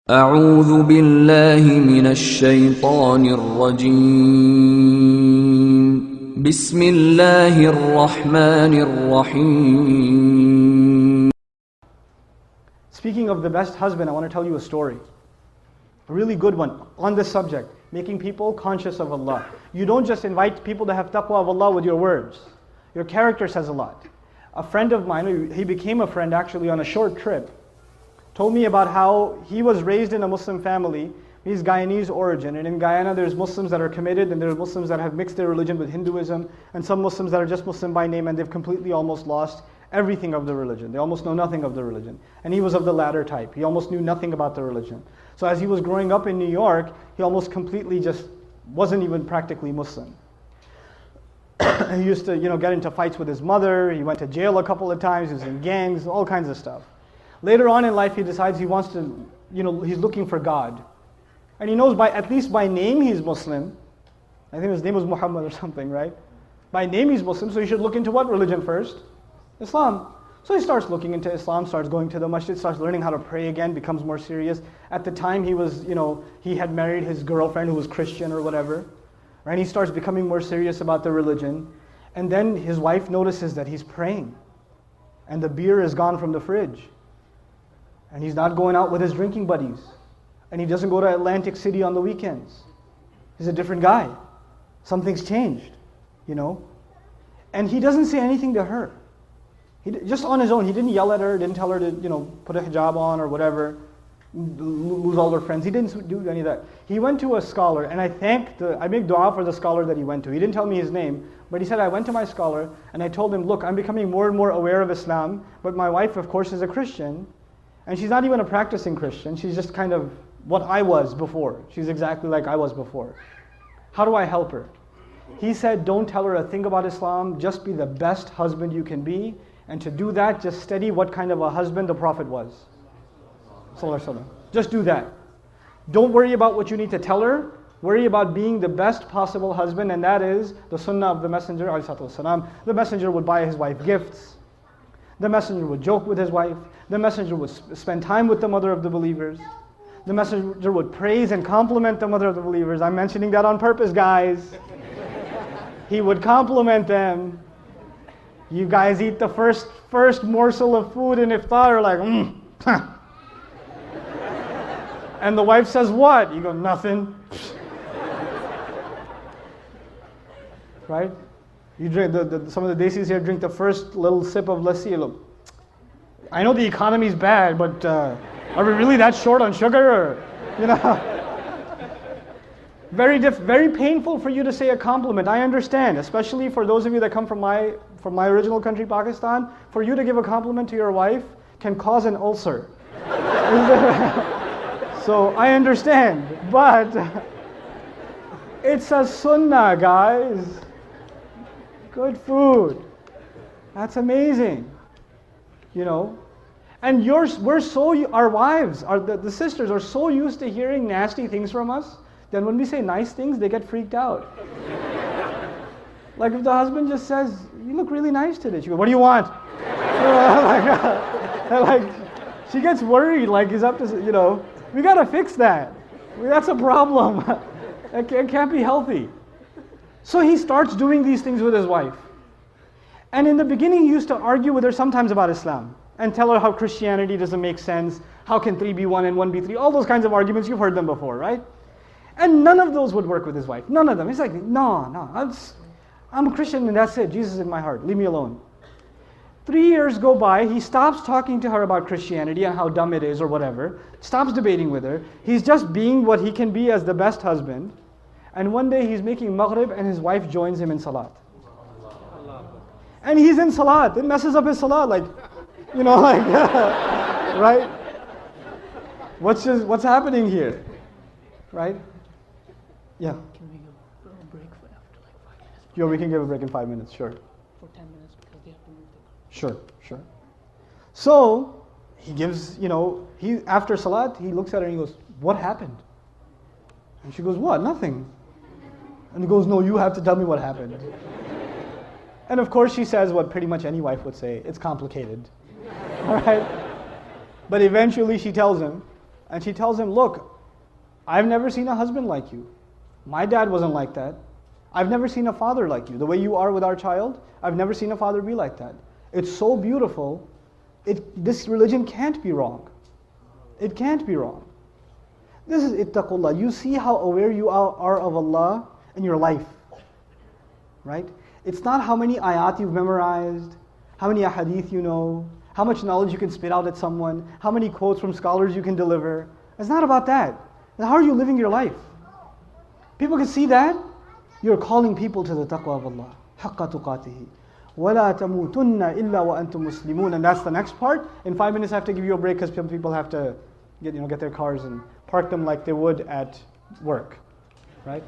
أعوذ بالله من الشيطان الرجيم بسم الله الرحمن الرحيم. Speaking of the best husband, I want to tell you a story. A really good one on this subject, making people conscious of Allah. You don't just invite people to have taqwa of Allah with your words. Your character says a lot. A friend of mine, he became a friend actually on a short trip, told me about how he was raised in a Muslim family. He's Guyanese origin, and in Guyana there's Muslims that are committed and there's Muslims that have mixed their religion with Hinduism, and some Muslims that are just Muslim by name and they've completely almost lost everything of the religion. They almost know nothing of the religion. And he was of the latter type. He almost knew nothing about the religion. So as he was growing up in New York, he almost completely just wasn't even practically Muslim. He used to, get into fights with his mother. He went to jail a couple of times. He was in gangs, all kinds of stuff. Later on in life, he decides he wants to, he's looking for God. And he knows at least by name he's Muslim. I think his name was Muhammad or something, right? By name he's Muslim, so he should look into what religion first? Islam. So he starts looking into Islam, starts going to the masjid, starts learning how to pray again, becomes more serious. At the time he was, he had married his girlfriend who was Christian or whatever. Right? He starts becoming more serious about the religion. And then his wife notices that he's praying. And the beer is gone from the fridge. And he's not going out with his drinking buddies. And he doesn't go to Atlantic City on the weekends. He's a different guy. Something's changed, And he doesn't say anything to her. Just on his own, he didn't yell at her, didn't tell her to, put a hijab on or whatever, lose all her friends. He didn't do any of that. He went to a scholar, and I make dua for the scholar that he went to. He didn't tell me his name, but he said, I went to my scholar, and I told him, look, I'm becoming more and more aware of Islam, but my wife, of course, is a Christian. And she's not even a practicing Christian. She's just kind of what I was before. She's exactly like I was before. How do I help her? He said, don't tell her a thing about Islam. Just be the best husband you can be. And to do that, just study what kind of a husband the Prophet was. Sallallahu Alaihi Wasallam. Just do that. Don't worry about what you need to tell her. Worry about being the best possible husband. And that is the sunnah of the Messenger. The Messenger would buy his wife gifts. The Messenger would joke with his wife. The Messenger would spend time with the mother of the believers. The Messenger would praise and compliment the mother of the believers. I'm mentioning that on purpose, guys. He would compliment them. You guys eat the first morsel of food in iftar, like, And the wife says, what? You go, nothing. Right? You drink, some of the Desis here drink the first little sip of lassi. Look, I know the economy's bad, but are we really that short on sugar? Very painful for you to say a compliment. I understand, especially for those of you that come from my original country, Pakistan. For you to give a compliment to your wife can cause an ulcer. So I understand, but it's a sunnah, guys. Good food. That's amazing. And our wives, the sisters are so used to hearing nasty things from us, that when we say nice things, they get freaked out. Like if the husband just says, you look really nice today. She goes, what do you want? She gets worried, like he's up to, we gotta fix that. That's a problem. It can't be healthy. So he starts doing these things with his wife. And in the beginning, he used to argue with her sometimes about Islam and tell her how Christianity doesn't make sense. How can 3 be 1 and 1 be 3? All those kinds of arguments, you've heard them before, right? And none of those would work with his wife. None of them. He's like, no, I'm a Christian and that's it. Jesus is in my heart. Leave me alone. 3 years go by. He stops talking to her about Christianity and how dumb it is or whatever. Stops debating with her. He's just being what he can be as the best husband. And one day he's making maghrib and his wife joins him in salat. And he's in salat. It messes up his salat, right? What's happening here? Right? Yeah. Can we go a break for after 5 minutes? Yeah, we can give a break in 5 minutes, sure. For 10 minutes because they have to move the Sure. So he gives, after salat, he looks at her and he goes, what happened? And she goes, what? Nothing. And he goes, no, you have to tell me what happened. And of course she says what pretty much any wife would say, it's complicated. All right? But eventually she tells him, And she tells him, look, I've never seen a husband like you. My dad wasn't like that. I've never seen a father like you. The way you are with our child, I've never seen a father be like that. It's so beautiful. This religion can't be wrong. It can't be wrong. This is ittaqullah. You see how aware you are of Allah in your life, right? It's not how many ayat you've memorized, how many ahadith you know, how much knowledge you can spit out at someone, how many quotes from scholars you can deliver. It's not about that. How are you living your life? People can see that. You're calling people to the taqwa of Allah. حَقَّ تُقَاتِهِ وَلَا تَمُوتُنَّ إِلَّا وَأَنْتُمْ مُسْلِمُونَ. And that's the next part. In 5 minutes I have to give you a break because some people have to get their cars and park them like they would at work. Right?